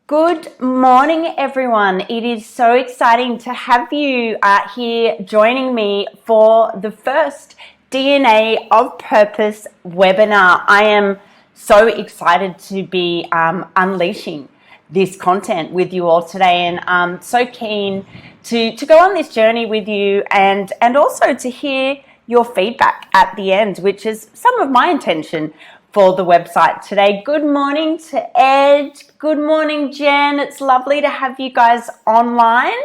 Good morning, everyone. It is so exciting to have you here joining me for the first DNA of Purpose webinar. I am so excited to be unleashing this content with you all today, and I'm so keen to go on this journey with you and also to hear your feedback at the end, which is some of my intention for the website today. Good morning to Ed. Good morning, Jen. It's lovely to have you guys online.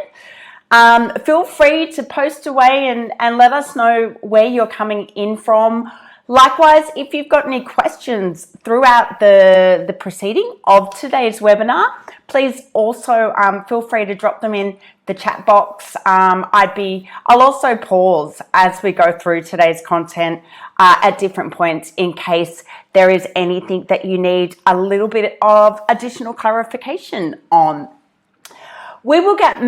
Feel free to post away and let us know where you're coming in from. Likewise, if you've got any questions throughout the proceeding of today's webinar, please also feel free to drop them in the chat box. I'll also pause as we go through today's content at different points in case there is anything that you need a little bit of additional clarification on. We will get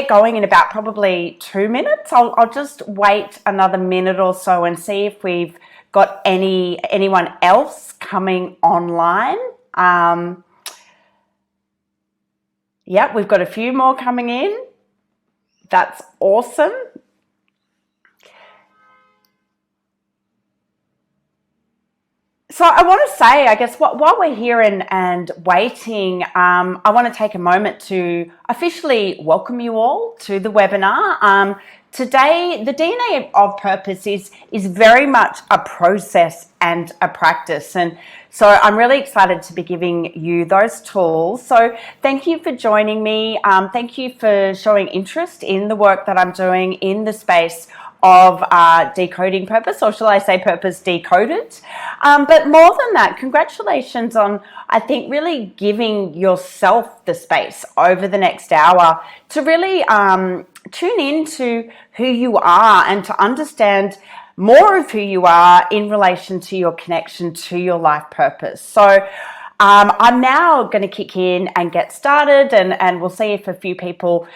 going in about probably 2 minutes. I'll just wait another minute or so and see if we've got anyone else coming online. Yeah, we've got a few more coming in. That's awesome. So I want to say, I guess, while we're here and waiting, I want to take a moment to officially welcome you all to the webinar. Today, the DNA of Purpose is very much a process and a practice. And so I'm really excited to be giving you those tools. So thank you for joining me. Thank you for showing interest in the work that I'm doing in the space of decoding purpose, or shall I say Purpose Decoded. But more than that, congratulations on, I think, really giving yourself the space over the next hour to really tune into who you are and to understand more of who you are in relation to your connection to your life purpose. So I'm now going to kick in and get started, and we'll see if a few people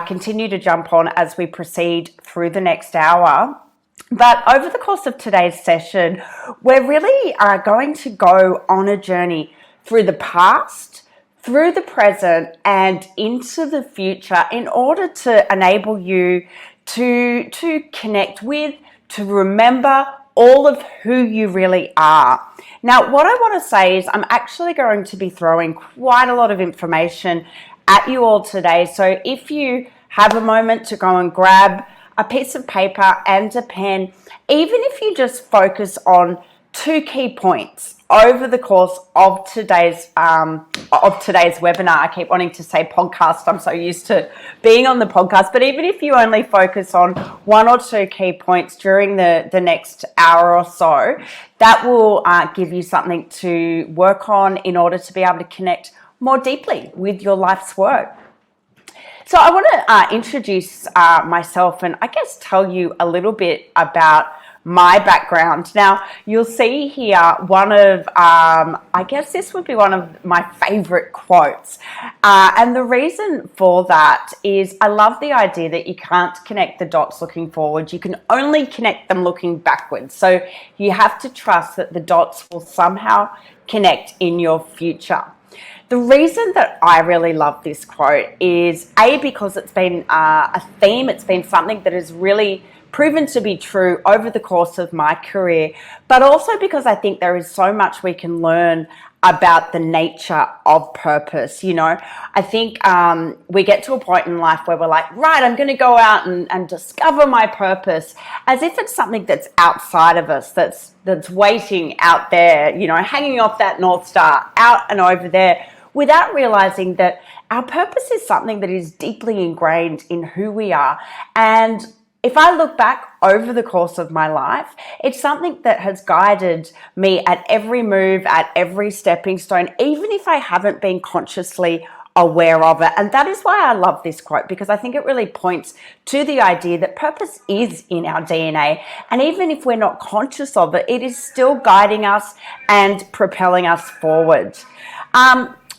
continue to jump on as we proceed through the next hour. But over the course of today's session, we're really going to go on a journey through the past, through the present, and into the future in order to enable you to connect with, to remember all of who you really are. Now, what I want to say is I'm actually going to be throwing quite a lot of information at you all today. So if you have a moment to go and grab a piece of paper and a pen, even if you just focus on 2 key points over the course of today's webinar. I keep wanting to say podcast. I'm so used to being on the podcast, but even if you only focus on 1 or 2 key points during the next hour or so, that will give you something to work on in order to be able to connect more deeply with your life's work. So I want to introduce myself and I guess tell you a little bit about my background. Now, you'll see here one of, I guess this would be one of my favorite quotes. And the reason for that is I love the idea that you can't connect the dots looking forward. You can only connect them looking backwards. So you have to trust that the dots will somehow connect in your future. The reason that I really love this quote is because it's been a theme. It's been something that has really proven to be true over the course of my career, but also because I think there is so much we can learn about the nature of purpose. You know, I think we get to a point in life where we're like, right, I'm going to go out and discover my purpose, as if it's something that's outside of us, that's waiting out there, you know, hanging off that North Star out and over there, without realizing that our purpose is something that is deeply ingrained in who we are. And if I look back over the course of my life, it's something that has guided me at every move, at every stepping stone, even if I haven't been consciously aware of it. And that is why I love this quote, because I think it really points to the idea that purpose is in our DNA. And even if we're not conscious of it, it is still guiding us and propelling us forward.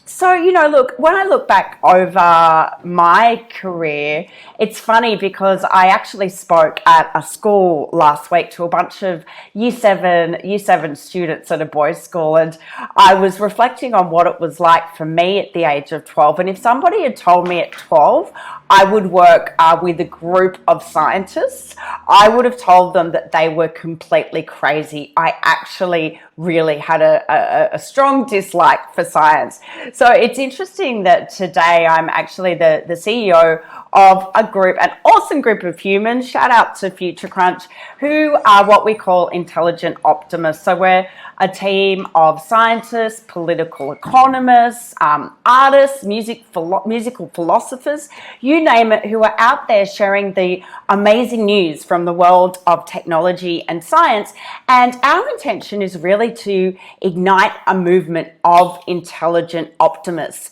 So, look, when I look back over my career, it's funny because I actually spoke at a school last week to a bunch of year seven students at a boys' school, and I was reflecting on what it was like for me at the age of 12. And if somebody had told me at 12 I would work with a group of scientists, I would have told them that they were completely crazy. I actually really had a strong dislike for science. So it's interesting that today I'm actually the CEO of a group, an awesome group of humans, shout out to Future Crunch, who are what we call intelligent optimists. So we're a team of scientists, political economists, artists, musical philosophers, you name it, who are out there sharing the amazing news from the world of technology and science. And our intention is really to ignite a movement of intelligent optimists.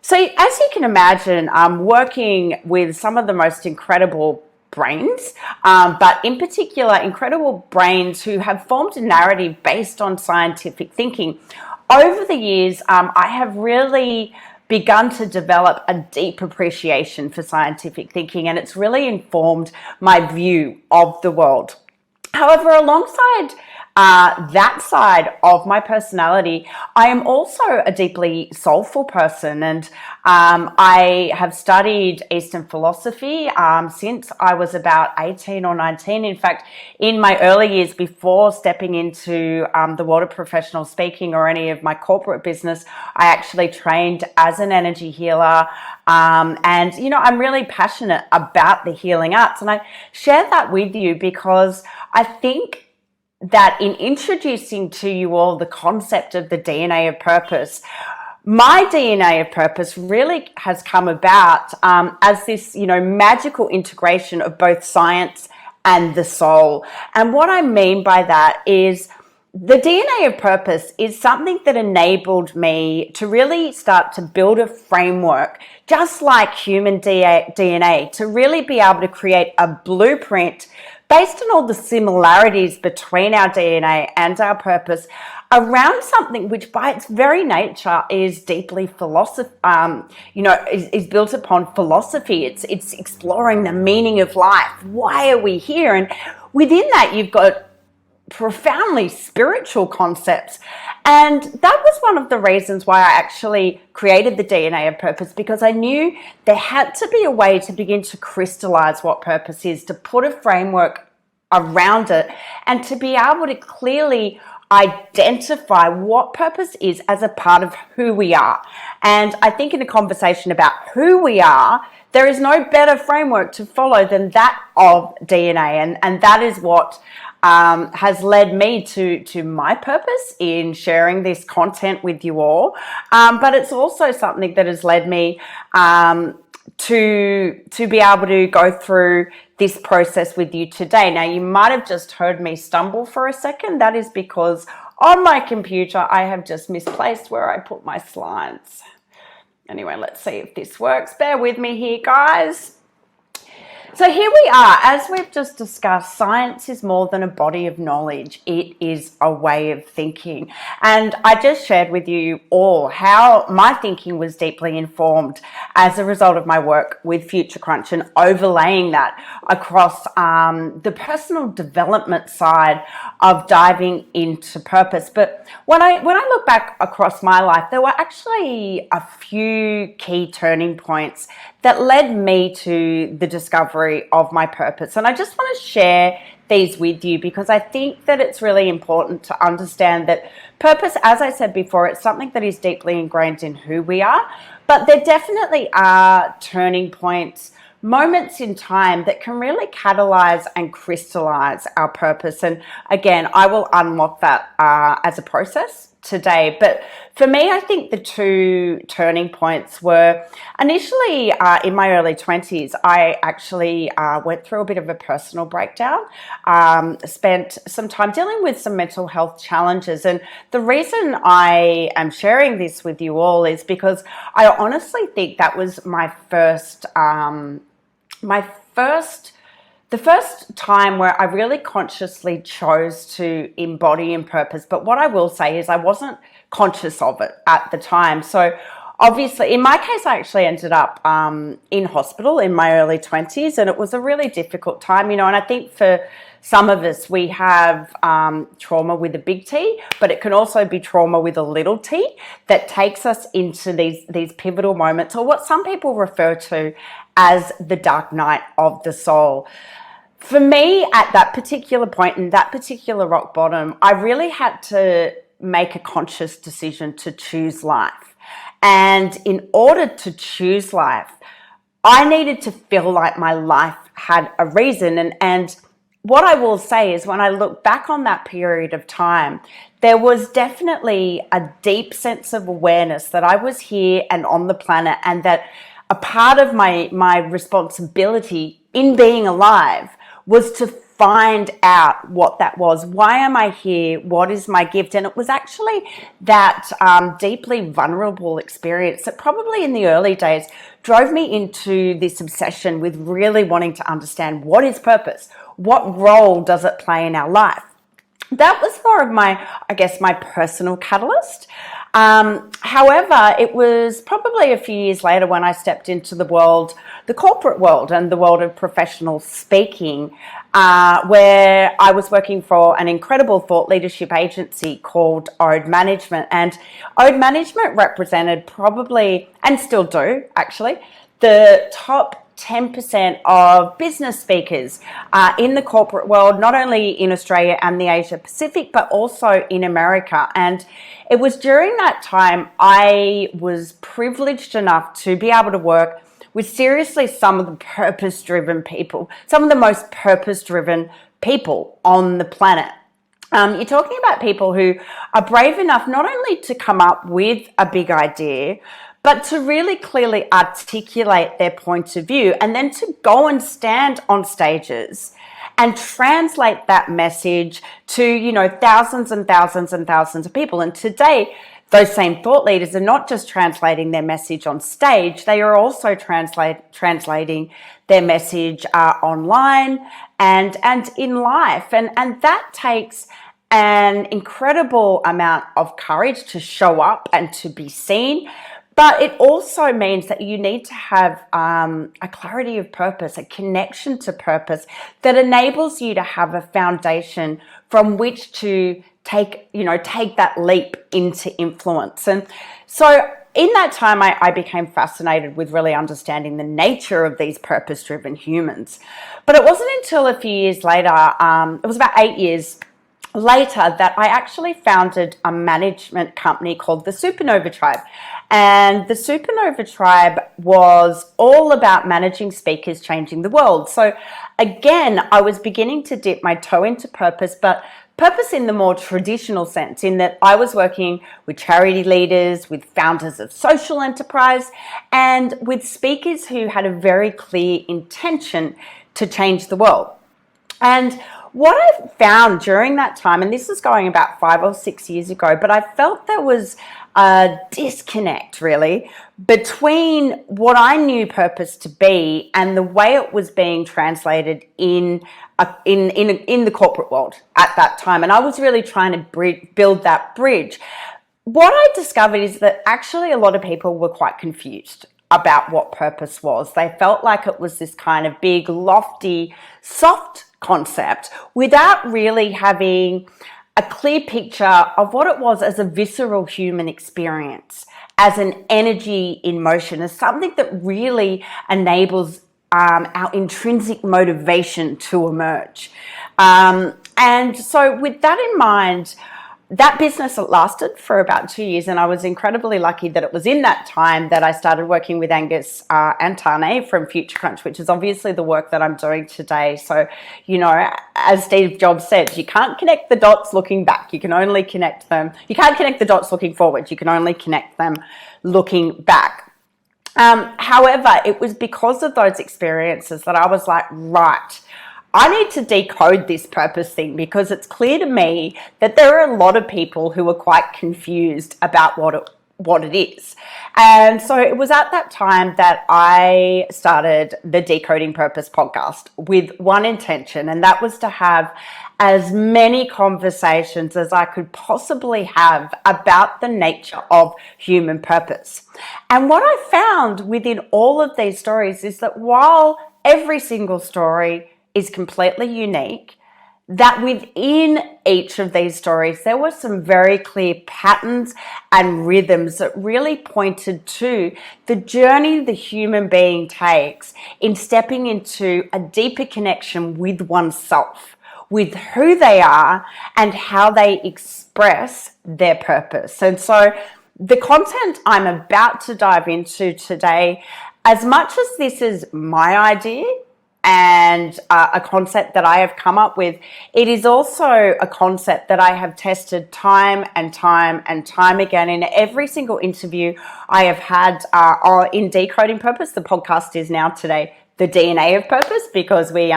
So as you can imagine, I'm working with some of the most incredible brains, but in particular, incredible brains who have formed a narrative based on scientific thinking. Over the years, I have really begun to develop a deep appreciation for scientific thinking, and it's really informed my view of the world. However, alongside that side of my personality, I am also a deeply soulful person, and I have studied Eastern philosophy since I was about 18 or 19. In fact, in my early years before stepping into the world of professional speaking or any of my corporate business, I actually trained as an energy healer. And, I'm really passionate about the healing arts, and I share that with you because I think that in introducing to you all the concept of the DNA of purpose, my DNA of purpose really has come about as this, magical integration of both science and the soul. And what I mean by that is the DNA of purpose is something that enabled me to really start to build a framework, just like human DNA, to really be able to create a blueprint based on all the similarities between our DNA and our purpose around something which by its very nature is deeply is built upon philosophy. It's exploring the meaning of life. Why are we here? And within that, you've got profoundly spiritual concepts. And that was one of the reasons why I actually created the DNA of purpose, because I knew there had to be a way to begin to crystallize what purpose is, to put a framework around it, and to be able to clearly identify what purpose is as a part of who we are. And I think in a conversation about who we are, there is no better framework to follow than that of DNA. And that is what has led me to my purpose in sharing this content with you all. But it's also something that has led me to be able to go through this process with you today. Now, you might have just heard me stumble for a second. That is because on my computer, I have just misplaced where I put my slides. Anyway, let's see if this works. Bear with me here, guys. So here we are. As we've just discussed, science is more than a body of knowledge. It is a way of thinking. And I just shared with you all how my thinking was deeply informed as a result of my work with Future Crunch, and overlaying that across the personal development side of diving into purpose. But when I look back across my life, there were actually a few key turning points that led me to the discovery of my purpose. And I just want to share these with you because I think that it's really important to understand that purpose, as I said before, it's something that is deeply ingrained in who we are, but there definitely are turning points, moments in time that can really catalyze and crystallize our purpose. And again, I will unlock that as a process today. But for me, I think the two turning points were initially in my early 20s. I actually went through a bit of a personal breakdown, spent some time dealing with some mental health challenges. And the reason I am sharing this with you all is because I honestly think that was the first time where I really consciously chose to embody in purpose. But what I will say is I wasn't conscious of it at the time. So obviously, in my case, I actually ended up in hospital in my early 20s, and it was a really difficult time, and I think for some of us, we have trauma with a big T, but it can also be trauma with a little t that takes us into these pivotal moments, or what some people refer to as the dark night of the soul. For me, at that particular point, in that particular rock bottom, I really had to make a conscious decision to choose life. And in order to choose life, I needed to feel like my life had a reason. And what I will say is, when I look back on that period of time, there was definitely a deep sense of awareness that I was here and on the planet, and that a part of my responsibility in being alive was to find out what that was. Why am I here? What is my gift? And it was actually that deeply vulnerable experience that probably in the early days drove me into this obsession with really wanting to understand, what is purpose? What role does it play in our life? That was more of my personal catalyst. However, it was probably a few years later when I stepped into the corporate world and the world of professional speaking, where I was working for an incredible thought leadership agency called Ode Management. And Ode Management represented probably, and still do actually, the top 10% of business speakers in the corporate world, not only in Australia and the Asia Pacific, but also in America. And it was during that time I was privileged enough to be able to work with seriously some of the purpose-driven people, some of the most purpose-driven people on the planet. You're talking about people who are brave enough not only to come up with a big idea, but to really clearly articulate their point of view, and then to go and stand on stages and translate that message to, thousands and thousands and thousands of people. And today, those same thought leaders are not just translating their message on stage, they are also translating their message online and in life. And that takes an incredible amount of courage to show up and to be seen. But it also means that you need to have a clarity of purpose, a connection to purpose that enables you to have a foundation from which to take that leap into influence. And so in that time, I became fascinated with really understanding the nature of these purpose-driven humans. But it wasn't until a few years later, it was about 8 years later, that I actually founded a management company called the Supernova Tribe. And the Supernova Tribe was all about managing speakers changing the world. So again, I was beginning to dip my toe into purpose, but purpose in the more traditional sense, in that I was working with charity leaders, with founders of social enterprise, and with speakers who had a very clear intention to change the world. And what I found during that time, and this is going about 5 or 6 years ago, but I felt there was a disconnect really between what I knew purpose to be and the way it was being translated in the corporate world at that time. And I was really trying to build that bridge. What I discovered is that actually a lot of people were quite confused about what purpose was. They felt like it was this kind of big, lofty, soft concept without really having a clear picture of what it was as a visceral human experience, as an energy in motion, as something that really enables our intrinsic motivation to emerge. And so with that in mind, that business lasted for about 2 years, and I was incredibly lucky that it was in that time that I started working with Angus and Tane from Future Crunch, which is obviously the work that I'm doing today. So, as Steve Jobs said, you can't connect the dots looking back. You can only connect them. You can't connect the dots looking forward. You can only connect them looking back. However, it was because of those experiences that I was like, right, I need to decode this purpose thing, because it's clear to me that there are a lot of people who are quite confused about what it is. And so it was at that time that I started the Decoding Purpose podcast with one intention, and that was to have as many conversations as I could possibly have about the nature of human purpose. And what I found within all of these stories is that while every single story is completely unique, that within each of these stories, there were some very clear patterns and rhythms that really pointed to the journey the human being takes in stepping into a deeper connection with oneself, with who they are and how they express their purpose. And so the content I'm about to dive into today, as much as this is my idea and a concept that I have come up with, it is also a concept that I have tested time and time and time again in every single interview I have had in Decoding Purpose. The podcast is now today the DNA of purpose, because we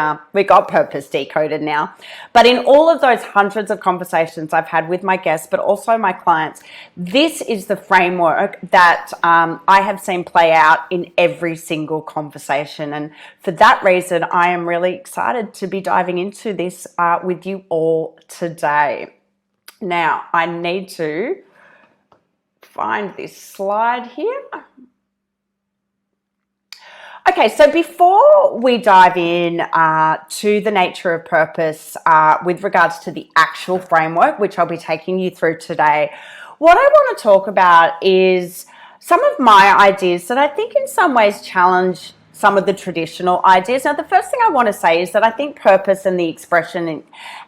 got purpose decoded now. But in all of those hundreds of conversations I've had with my guests, but also my clients, this is the framework that I have seen play out in every single conversation. And for that reason, I am really excited to be diving into this with you all today. Now, I need to find this slide here. Okay, so before we dive in to the nature of purpose with regards to the actual framework, which I'll be taking you through today, what I want to talk about is some of my ideas that I think in some ways challenge some of the traditional ideas. Now, the first thing I want to say is that I think purpose and the expression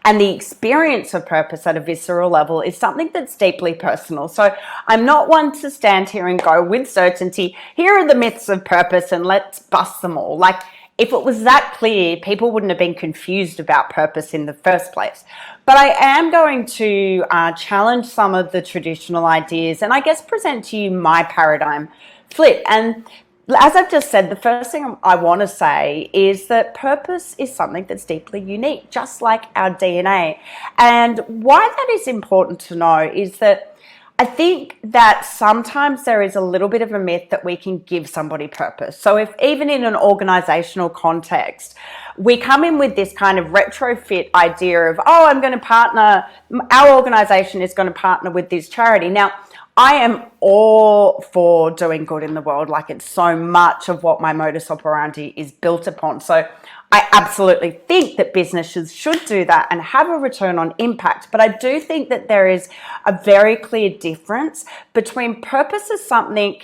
and the experience of purpose at a visceral level is something that's deeply personal. So I'm not one to stand here and go with certainty, here are the myths of purpose and let's bust them all. Like, if it was that clear, people wouldn't have been confused about purpose in the first place. But I am going to challenge some of the traditional ideas and I guess present to you my paradigm flip. And as I've just said, the first thing I want to say is that purpose is something that's deeply unique, just like our DNA. And why that is important to know is that I think that sometimes there is a little bit of a myth that we can give somebody purpose. So if even in an organizational context, we come in with this kind of retrofit idea of, oh, I'm going to partner, our organization is going to partner with this charity. Now, I am all for doing good in the world. Like, it's so much of what my modus operandi is built upon. So I absolutely think that businesses should do that and have a return on impact. But I do think that there is a very clear difference between purpose as something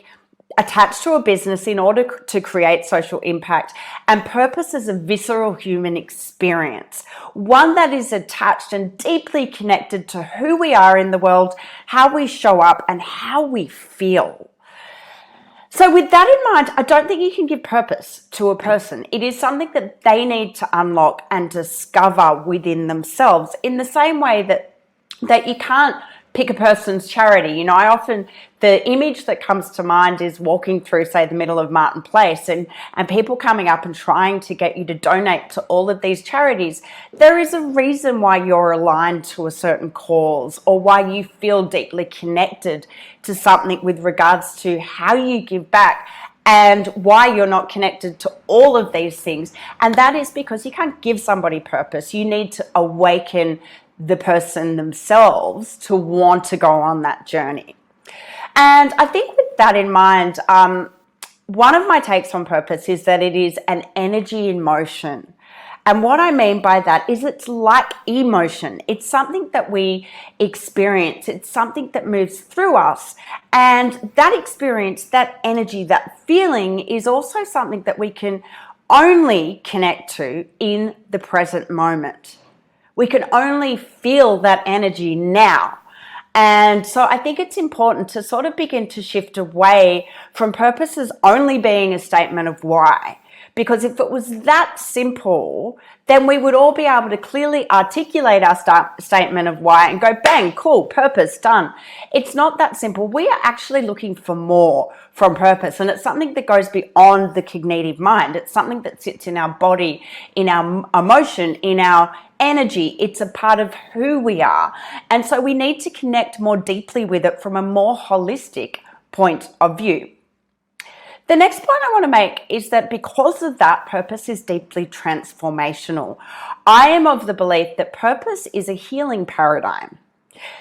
attached to a business in order to create social impact, and purpose as a visceral human experience, one that is attached and deeply connected to who we are in the world, how we show up, and how we feel. So with that in mind, I don't think you can give purpose to a person. It is something that they need to unlock and discover within themselves, in the same way that you can't pick a person's charity. You know, the image that comes to mind is walking through, say, the middle of Martin Place and people coming up and trying to get you to donate to all of these charities. There is a reason why you're aligned to a certain cause, or why you feel deeply connected to something with regards to how you give back, and why you're not connected to all of these things. And that is because you can't give somebody purpose. You need to awaken the person themselves to want to go on that journey. And I think with that in mind, one of my takes on purpose is that it is an energy in motion. And what I mean by that is it's like emotion. It's something that we experience. It's something that moves through us. And that experience, that energy, that feeling is also something that we can only connect to in the present moment. We can only feel that energy now. And so I think it's important to sort of begin to shift away from purposes only being a statement of why. Because if it was that simple, then we would all be able to clearly articulate our statement of why and go, bang, cool, purpose, done. It's not that simple. We are actually looking for more from purpose. And it's something that goes beyond the cognitive mind. It's something that sits in our body, in our emotion, in our energy. It's a part of who we are. And so we need to connect more deeply with it from a more holistic point of view. The next point I want to make is that because of that, purpose is deeply transformational. I am of the belief that purpose is a healing paradigm.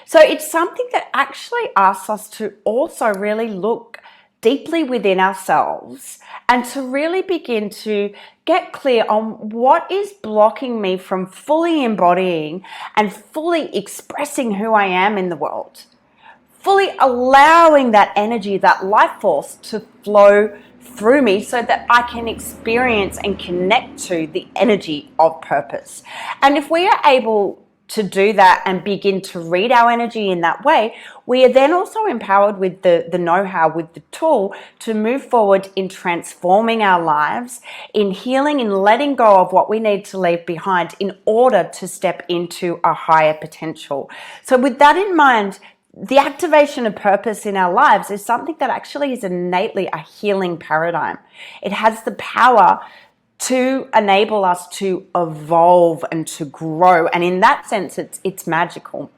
So it's something that actually asks us to also really look deeply within ourselves and to really begin to get clear on what is blocking me from fully embodying and fully expressing who I am in the world. Fully allowing that energy, that life force to flow through me so that I can experience and connect to the energy of purpose. And if we are able to do that and begin to read our energy in that way, we are then also empowered with the know-how, with the tool to move forward in transforming our lives, in healing and letting go of what we need to leave behind in order to step into a higher potential. So with that in mind, the activation of purpose in our lives is something that actually is innately a healing paradigm. It has the power to enable us to evolve and to grow. And in that sense, it's magical.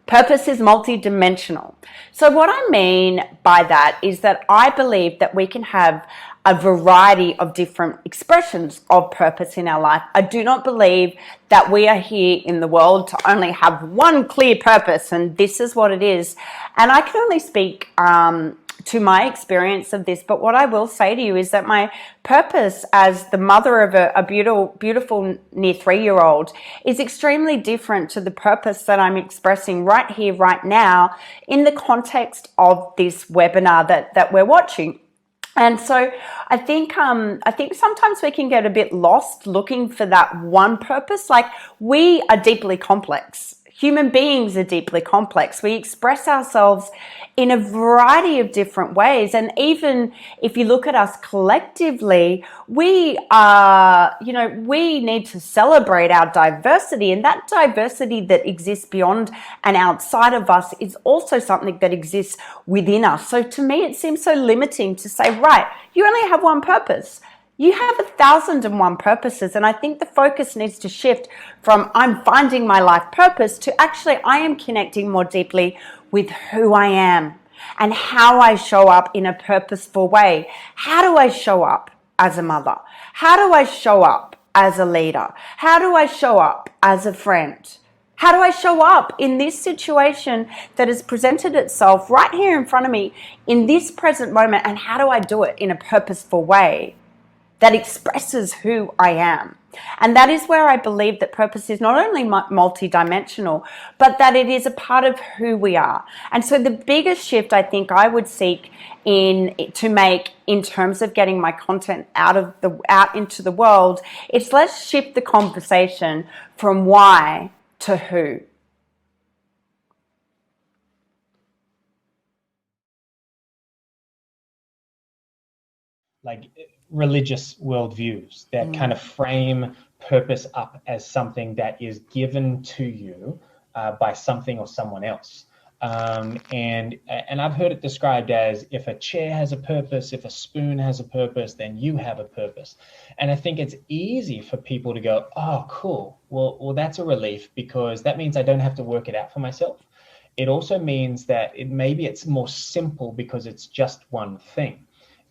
Purpose is multidimensional. So what I mean by that is that I believe that we can have a variety of different expressions of purpose in our life. I do not believe that we are here in the world to only have one clear purpose and this is what it is. And I can only speak to my experience of this, but what I will say to you is that my purpose as the mother of a beautiful near 3-year-old is extremely different to the purpose that I'm expressing right here, right now, in the context of this webinar that we're watching. And so I think sometimes we can get a bit lost looking for that one purpose. Like, we are deeply complex. Human beings are deeply complex. We express ourselves in a variety of different ways. And even if you look at us collectively, we need to celebrate our diversity. And that diversity that exists beyond and outside of us is also something that exists within us. So to me, it seems so limiting to say, right, you only have one purpose. You have 1,001 purposes, and I think the focus needs to shift from I'm finding my life purpose to actually I am connecting more deeply with who I am and how I show up in a purposeful way. How do I show up as a mother? How do I show up as a leader? How do I show up as a friend? How do I show up in this situation that has presented itself right here in front of me in this present moment, and how do I do it in a purposeful way that expresses who I am? And that is where I believe that purpose is not only multidimensional, but that it is a part of who we are. And so the biggest shift I think I would seek to make in terms of getting my content out into the world is, let's shift the conversation from why to who. Like religious worldviews that kind of frame purpose up as something that is given to you by something or someone else. And I've heard it described as, if a chair has a purpose, if a spoon has a purpose, then you have a purpose. And I think it's easy for people to go, oh, cool. Well, that's a relief, because that means I don't have to work it out for myself. It also means that maybe it's more simple because it's just one thing.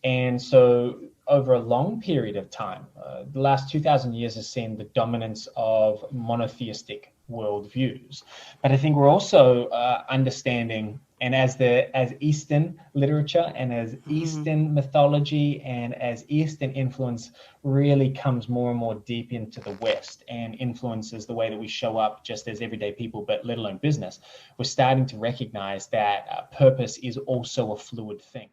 And so over a long period of time, the last 2,000 years has seen the dominance of monotheistic worldviews. But I think we're also understanding, and as Eastern literature and as Eastern mythology and as Eastern influence really comes more and more deep into the West and influences the way that we show up just as everyday people, but let alone business, we're starting to recognize that purpose is also a fluid thing.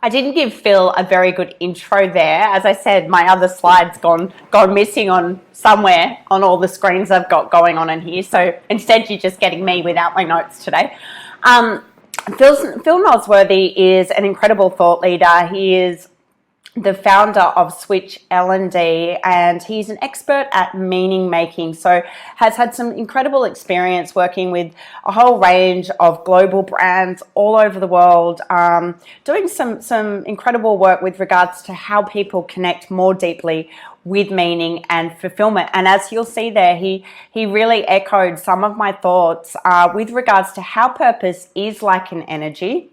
I didn't give Phil a very good intro there. As I said, my other slide's gone missing on somewhere on all the screens I've got going on in here. So instead, you're just getting me without my notes today. Phil Nosworthy is an incredible thought leader. He is the founder of Switch L&D, and he's an expert at meaning making. So has had some incredible experience working with a whole range of global brands all over the world, doing some incredible work with regards to how people connect more deeply with meaning and fulfillment. And as you'll see there, he really echoed some of my thoughts with regards to how purpose is like an energy.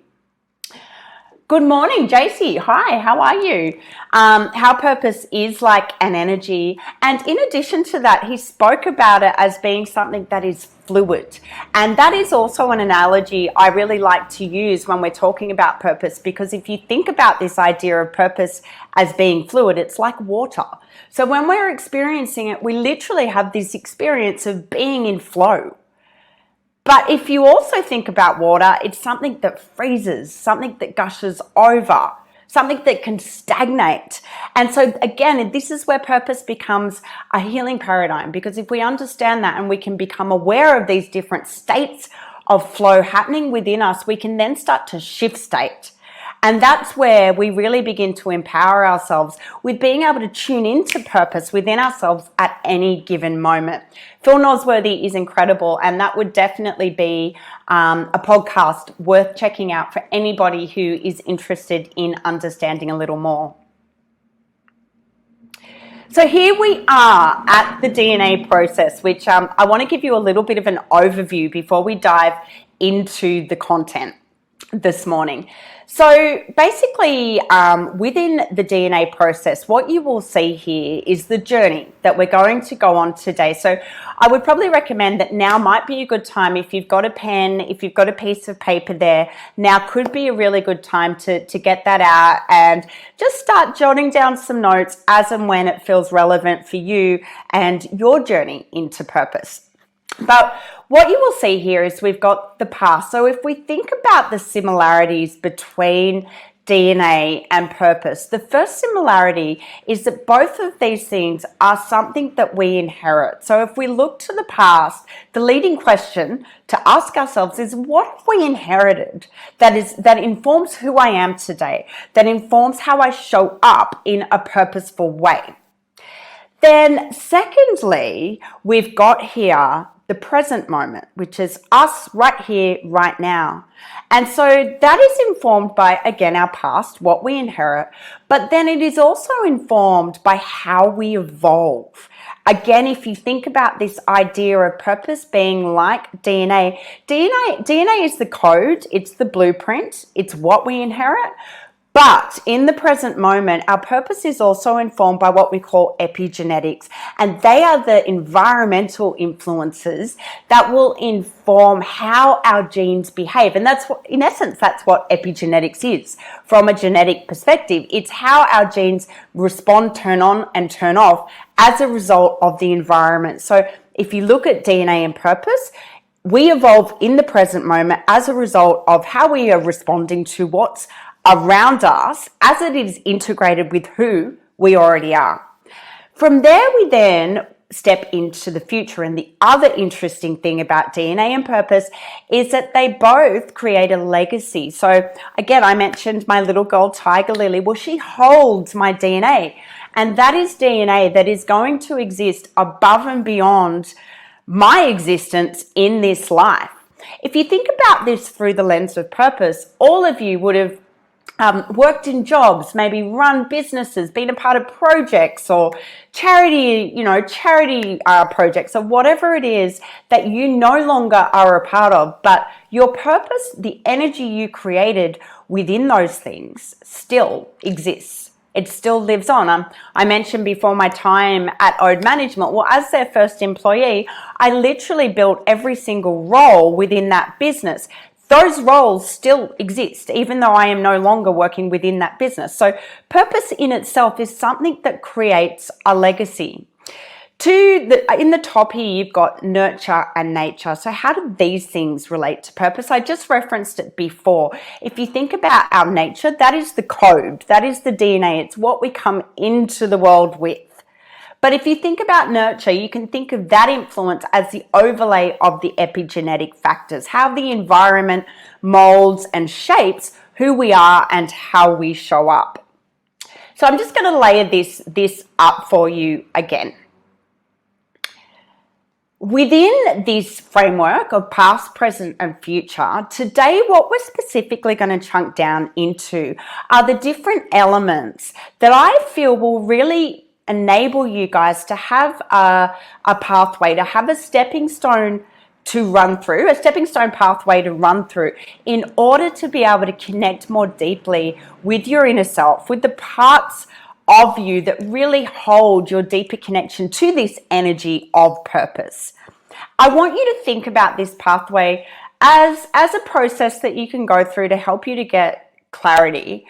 Good morning, JC. Hi, how are you? How purpose is like an energy. And in addition to that, he spoke about it as being something that is fluid. And that is also an analogy I really like to use when we're talking about purpose, because if you think about this idea of purpose as being fluid, it's like water. So when we're experiencing it, we literally have this experience of being in flow. But if you also think about water, it's something that freezes, something that gushes over, something that can stagnate. And so again, this is where purpose becomes a healing paradigm, because if we understand that and we can become aware of these different states of flow happening within us, we can then start to shift state. And that's where we really begin to empower ourselves with being able to tune into purpose within ourselves at any given moment. Phil Nosworthy is incredible, and that would definitely be a podcast worth checking out for anybody who is interested in understanding a little more. So here we are at the DNA process, which I want to give you a little bit of an overview before we dive into the content this morning. So basically, within the DNA process, what you will see here is the journey that we're going to go on today. So I would probably recommend that now might be a good time, if you've got a pen, if you've got a piece of paper there, now could be a really good time to get that out and just start jotting down some notes as and when it feels relevant for you and your journey into purpose. But what you will see here is we've got the past. So if we think about the similarities between DNA and purpose, the first similarity is that both of these things are something that we inherit. So if we look to the past, the leading question to ask ourselves is, what have we inherited that informs who I am today, that informs how I show up in a purposeful way? Then secondly, we've got here the present moment, which is us right here, right now. And so that is informed by, again, our past, what we inherit, but then it is also informed by how we evolve. Again, if you think about this idea of purpose being like DNA is the code, it's the blueprint, it's what we inherit. But in the present moment, our purpose is also informed by what we call epigenetics, and they are the environmental influences that will inform how our genes behave. And that's what, in essence, that's what epigenetics is from a genetic perspective. It's how our genes respond, turn on and turn off as a result of the environment. So if you look at DNA and purpose, we evolve in the present moment as a result of how we are responding to what's around us as it is integrated with who we already are. From there, we then step into the future. And the other interesting thing about DNA and purpose is that they both create a legacy. So again, I mentioned my little girl, Tiger Lily. Well, she holds my DNA. And that is DNA that is going to exist above and beyond my existence in this life. If you think about this through the lens of purpose, all of you would have worked in jobs, maybe run businesses, been a part of projects or charity projects or whatever it is that you no longer are a part of, but your purpose, the energy you created within those things still exists. It still lives on. I mentioned before my time at Ode Management. Well, as their first employee, I literally built every single role within that business. Those roles still exist, even though I am no longer working within that business. So purpose in itself is something that creates a legacy. In the top here, you've got nurture and nature. So how do these things relate to purpose? I just referenced it before. If you think about our nature, that is the code, that is the DNA. It's what we come into the world with. But if you think about nurture, you can think of that influence as the overlay of the epigenetic factors, how the environment molds and shapes who we are and how we show up. So I'm just going to layer this up for you again. Within this framework of past, present, and future, today what we're specifically going to chunk down into are the different elements that I feel will really enable you guys to have a pathway, to have a stepping stone to run through, a stepping stone pathway to run through in order to be able to connect more deeply with your inner self, with the parts of you that really hold your deeper connection to this energy of purpose. I want you to think about this pathway as a process that you can go through to help you to get clarity.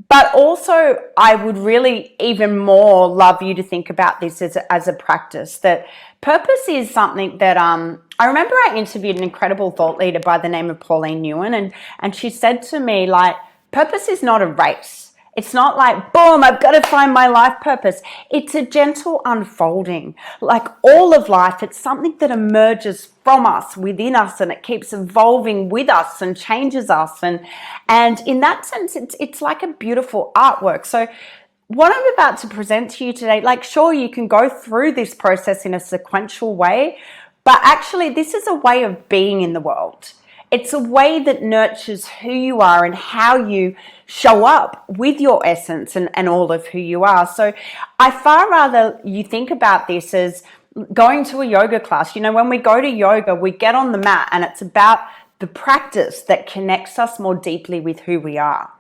But also, I would really even more love you to think about this as a practice, that purpose is something that I remember I interviewed an incredible thought leader by the name of Pauline Newen, and she said to me, like, purpose is not a race. It's not like, boom, I've got to find my life purpose. It's a gentle unfolding. Like all of life, it's something that emerges from us, within us, and it keeps evolving with us and changes us. And in that sense, it's like a beautiful artwork. So what I'm about to present to you today, like, sure, you can go through this process in a sequential way, but actually this is a way of being in the world. It's a way that nurtures who you are and how you show up with your essence and all of who you are. So I far rather you think about this as going to a yoga class. You know, when we go to yoga, we get on the mat and it's about the practice that connects us more deeply with who we are.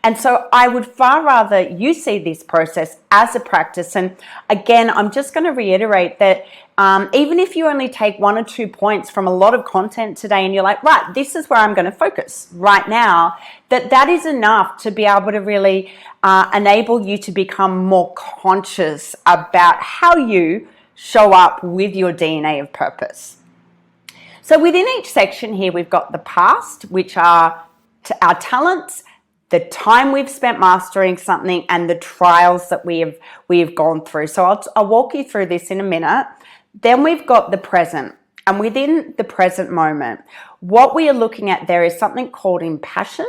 And so I would far rather you see this process as a practice. And again, I'm just going to reiterate that even if you only take 1 or 2 points from a lot of content today and you're like, right, this is where I'm going to focus right now, that is enough to be able to really enable you to become more conscious about how you show up with your DNA of purpose. So within each section here, we've got the past, which are our talents, the time we've spent mastering something, and the trials that we have gone through. So I'll walk you through this in a minute. Then we've got the present. And within the present moment, what we are looking at there is something called Impassion,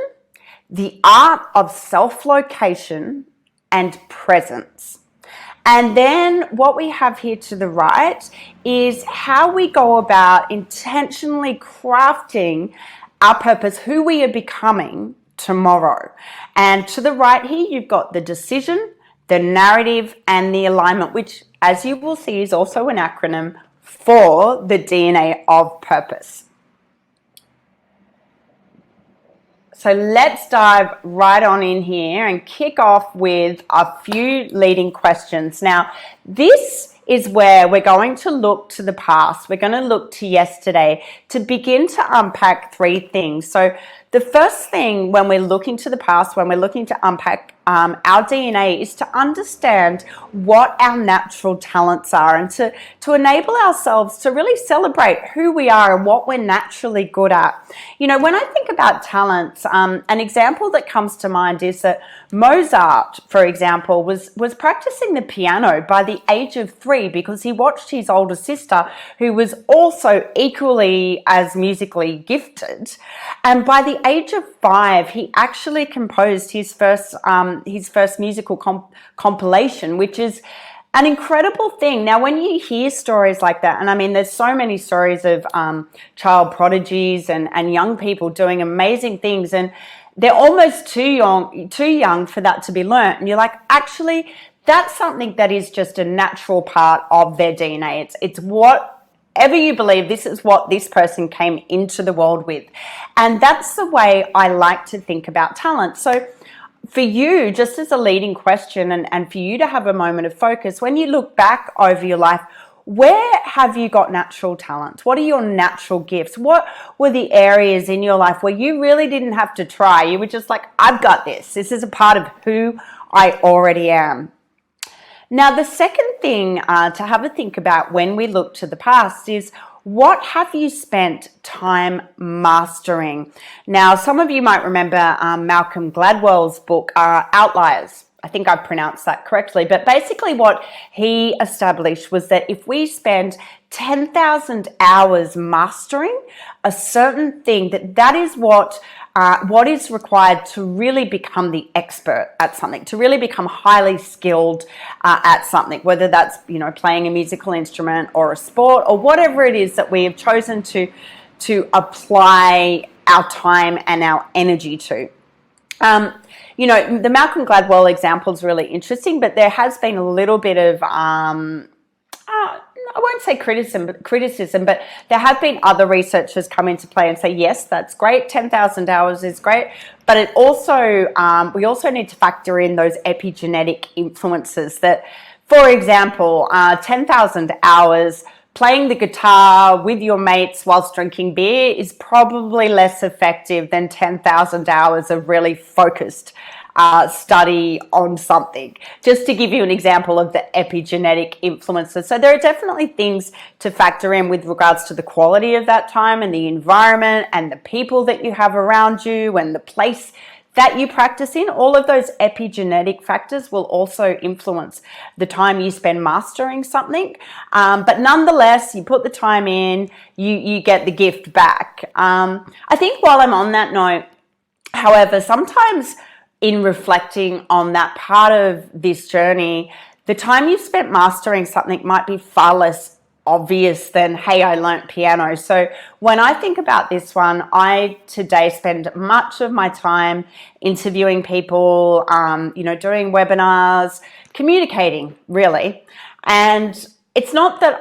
the art of self-location and presence. And then what we have here to the right is how we go about intentionally crafting our purpose, who we are becoming tomorrow. And to the right here, you've got the decision, the narrative, and the alignment, which, as you will see, is also an acronym for the DNA of purpose. So let's dive right on in here and kick off with a few leading questions. Now, this is where we're going to look to the past. We're going to look to yesterday to begin to unpack 3 things. So the first thing when we're looking to the past, when we're looking to unpack our DNA, is to understand what our natural talents are and to enable ourselves to really celebrate who we are and what we're naturally good at. You know, when I think about talents, an example that comes to mind is that Mozart, for example, was practicing the piano by the age of 3 because he watched his older sister, who was also equally as musically gifted. And by the age of 5, he actually composed his first musical compilation, which is an incredible thing. Now, when you hear stories like that, and I mean, there's so many stories of child prodigies and young people doing amazing things, and they're almost too young for that to be learnt. And you're like, actually, that's something that is just a natural part of their DNA. It's whatever you believe, this is what this person came into the world with. And that's the way I like to think about talent. So for you, just as a leading question and for you to have a moment of focus, when you look back over your life, where have you got natural talent? What are your natural gifts? What were the areas in your life where you really didn't have to try? You were just like, I've got this. This is a part of who I already am. Now, the second thing to have a think about when we look to the past is, what have you spent time mastering? Now, some of you might remember Malcolm Gladwell's book, Outliers. I think I pronounced that correctly. But basically what he established was that if we spend 10,000 hours mastering a certain thing, that is what is required to really become the expert at something, to really become highly skilled at something, whether that's, you know, playing a musical instrument or a sport or whatever it is that we have chosen to apply our time and our energy to. You know, the Malcolm Gladwell example is really interesting, but there has been a little bit of, I I won't say criticism, but there have been other researchers come into play and say, yes, that's great. 10,000 hours is great. But it also, we also need to factor in those epigenetic influences that, for example, 10,000 hours playing the guitar with your mates whilst drinking beer is probably less effective than 10,000 hours of really focused study on something, just to give you an example of the epigenetic influences. So there are definitely things to factor in with regards to the quality of that time and the environment and the people that you have around you and the place that you practice in. All of those epigenetic factors will also influence the time you spend mastering something. But nonetheless, you put the time in, you get the gift back. I think while I'm on that note, however, sometimes in reflecting on that part of this journey, the time you've spent mastering something might be far less obvious than, hey, I learnt piano. So when I think about this one, I today spend much of my time interviewing people, doing webinars, communicating, really. And it's not that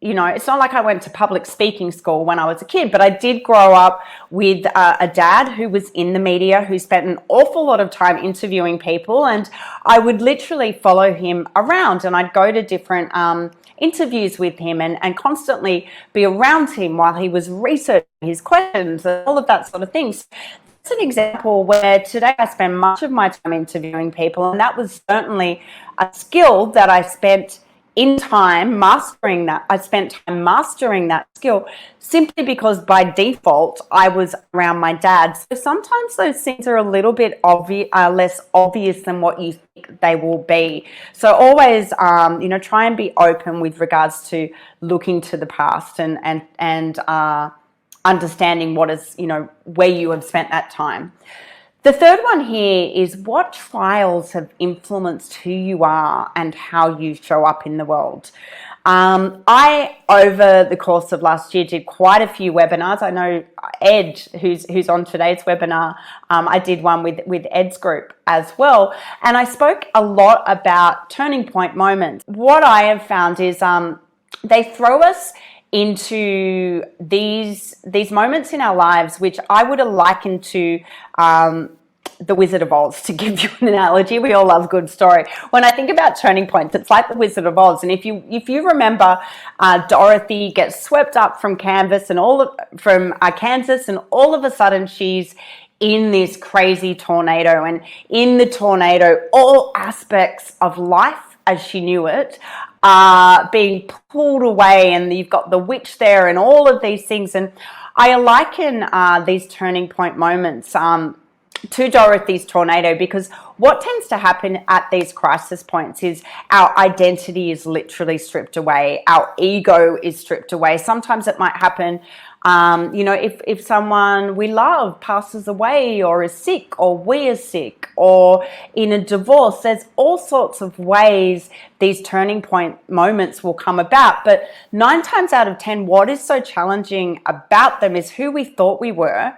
it's not like I went to public speaking school when I was a kid, but I did grow up with a dad who was in the media, who spent an awful lot of time interviewing people, and I would literally follow him around, and I'd go to different interviews with him and constantly be around him while he was researching his questions and all of that sort of thing. So that's an example where today I spend much of my time interviewing people, and that was certainly a skill that I spent in time mastering that. I spent time mastering that skill simply because by default I was around my dad. So sometimes those things are a little bit less obvious than what you think they will be. So always, try and be open with regards to looking to the past and understanding what is, where you have spent that time. The third one here is what trials have influenced who you are and how you show up in the world. I, over the course of last year, did quite a few webinars. I know Ed, who's on today's webinar, I did one with Ed's group as well. And I spoke a lot about turning point moments. What I have found is they throw us into these moments in our lives, which I would have likened to the Wizard of Oz, to give you an analogy. We all love a good story. When I think about turning points, it's like the Wizard of Oz. And if you remember, Dorothy gets swept up from Kansas, and all of a sudden she's in this crazy tornado, and in the tornado, all aspects of life as she knew it are being pulled away, and you've got the witch there and all of these things. And I liken these turning point moments to Dorothy's tornado, because what tends to happen at these crisis points is our identity is literally stripped away, our ego is stripped away. Sometimes it might happen if someone we love passes away or is sick, or we are sick, or in a divorce. There's all sorts of ways these turning point moments will come about. But 9 times out of 10, what is so challenging about them is who we thought we were,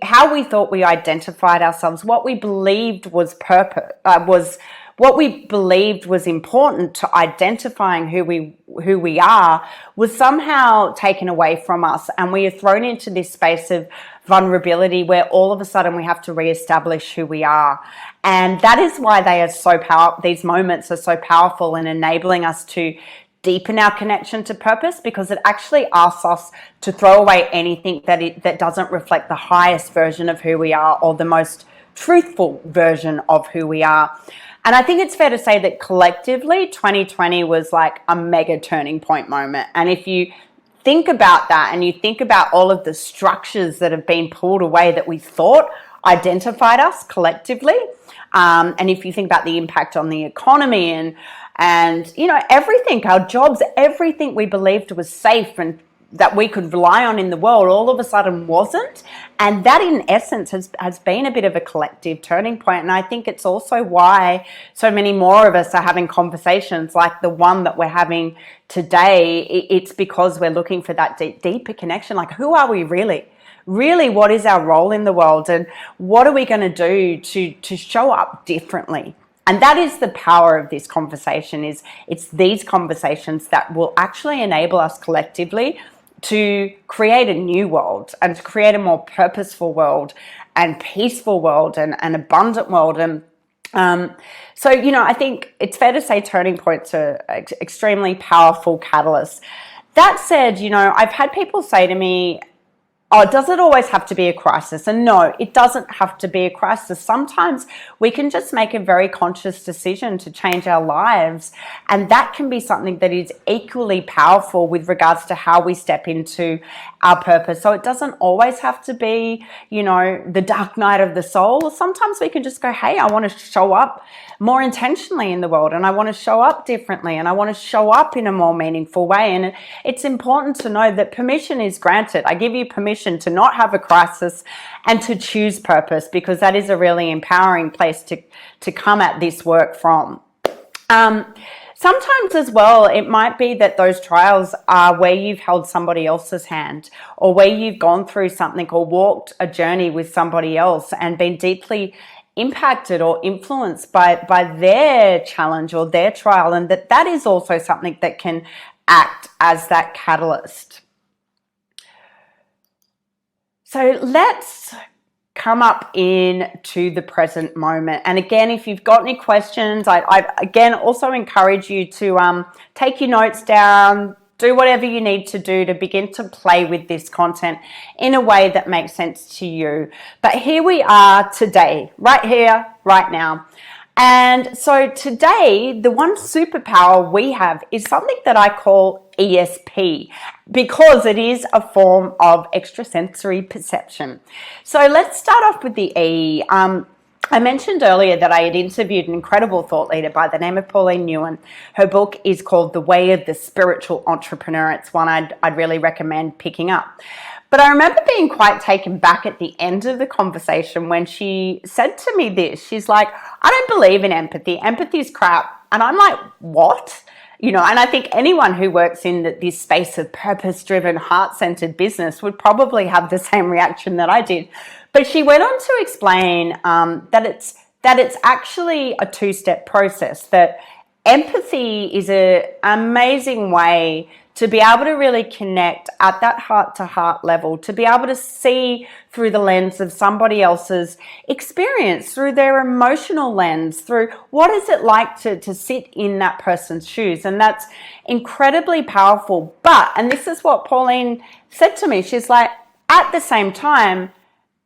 how we thought we identified ourselves, what we believed was what we believed was important to identifying who we are was somehow taken away from us, and we are thrown into this space of vulnerability where all of a sudden we have to reestablish who we are. And that is why these moments are so powerful in enabling us to deepen our connection to purpose, because it actually asks us to throw away anything that doesn't reflect the highest version of who we are, or the most truthful version of who we are. And I think it's fair to say that collectively 2020 was like a mega turning point moment. And if you think about that, and you think about all of the structures that have been pulled away that we thought identified us collectively, and if you think about the impact on the economy and everything, our jobs, everything we believed was safe and that we could rely on in the world, all of a sudden wasn't. And that in essence has been a bit of a collective turning point. And I think it's also why so many more of us are having conversations like the one that we're having today. It's because we're looking for that deeper connection. Like, who are we really? Really, what is our role in the world? And what are we going to do to show up differently And that is the power of this conversation. Is it's these conversations that will actually enable us collectively to create a new world and to create a more purposeful world and peaceful world and an abundant world. And so, I think it's fair to say turning points are extremely powerful catalysts. That said, I've had people say to me, oh, does it always have to be a crisis? And no, it doesn't have to be a crisis. Sometimes we can just make a very conscious decision to change our lives. And that can be something that is equally powerful with regards to how we step into our purpose. So it doesn't always have to be, the dark night of the soul. Sometimes we can just go, hey, I want to show up more intentionally in the world, and I want to show up differently, and I want to show up in a more meaningful way. And it's important to know that permission is granted. I give you permission to not have a crisis and to choose purpose, because that is a really empowering place to come at this work from. Sometimes as well, it might be that those trials are where you've held somebody else's hand, or where you've gone through something or walked a journey with somebody else and been deeply impacted or influenced by their challenge or their trial, and that is also something that can act as that catalyst. So let's come up into the present moment. And again, if you've got any questions, I again also encourage you to take your notes down, do whatever you need to do to begin to play with this content in a way that makes sense to you. But here we are today, right here, right now. And so today, the one superpower we have is something that I call ESP, because it is a form of extrasensory perception. So let's start off with the E. I mentioned earlier that I had interviewed an incredible thought leader by the name of Pauline Newen. Her book is called The Way of the Spiritual Entrepreneur. It's one I'd really recommend picking up. But I remember being quite taken back at the end of the conversation when she said to me this. She's like, I don't believe in empathy. Empathy is crap. And I'm like, what? And I think anyone who works in this space of purpose-driven, heart-centered business would probably have the same reaction that I did. But she went on to explain that it's actually a two-step process, that empathy is an amazing way to be able to really connect at that heart-to-heart level, to be able to see through the lens of somebody else's experience, through their emotional lens, through what is it like to sit in that person's shoes. And that's incredibly powerful. But, and this is what Pauline said to me, she's like, at the same time,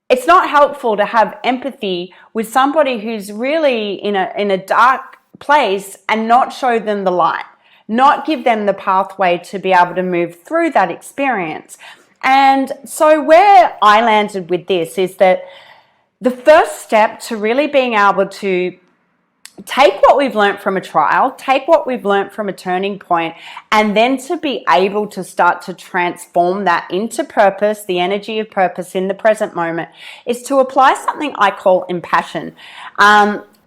it's not helpful to have empathy with somebody who's really in a dark place and not show them the light, not give them the pathway to be able to move through that experience. And so where I landed with this is that the first step to really being able to take what we've learned from a trial, take what we've learned from a turning point, and then to be able to start to transform that into purpose, the energy of purpose in the present moment, is to apply something I call impassion.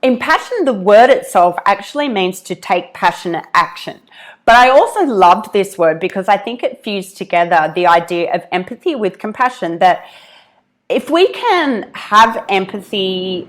Impassion, the word itself, actually means to take passionate action. But I also loved this word because I think it fused together the idea of empathy with compassion, that if we can have empathy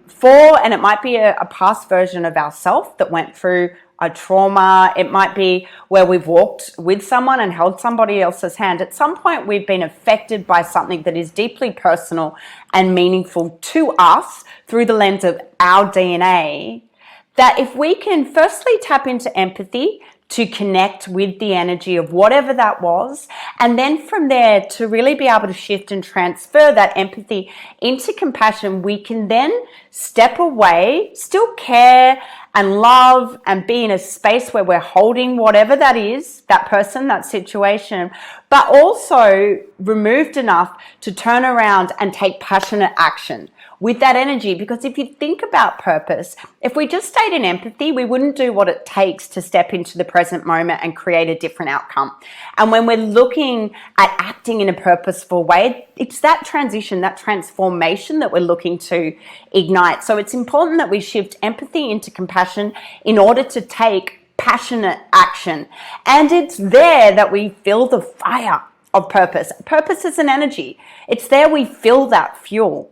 for, and it might be a past version of ourselves that went through a trauma, it might be where we've walked with someone and held somebody else's hand. At some point we've been affected by something that is deeply personal and meaningful to us through the lens of our DNA, that if we can firstly tap into empathy to connect with the energy of whatever that was, and then from there to really be able to shift and transfer that empathy into compassion, we can then step away, still care and love and be in a space where we're holding whatever that is, that person, that situation, but also removed enough to turn around and take passionate action with that energy. Because if you think about purpose, if we just stayed in empathy, we wouldn't do what it takes to step into the present moment and create a different outcome. And when we're looking at acting in a purposeful way, it's that transition, that transformation that we're looking to ignite. So it's important that we shift empathy into compassion in order to take passionate action. And it's there that we feel the fire of purpose. Purpose is an energy. It's there we feel that fuel.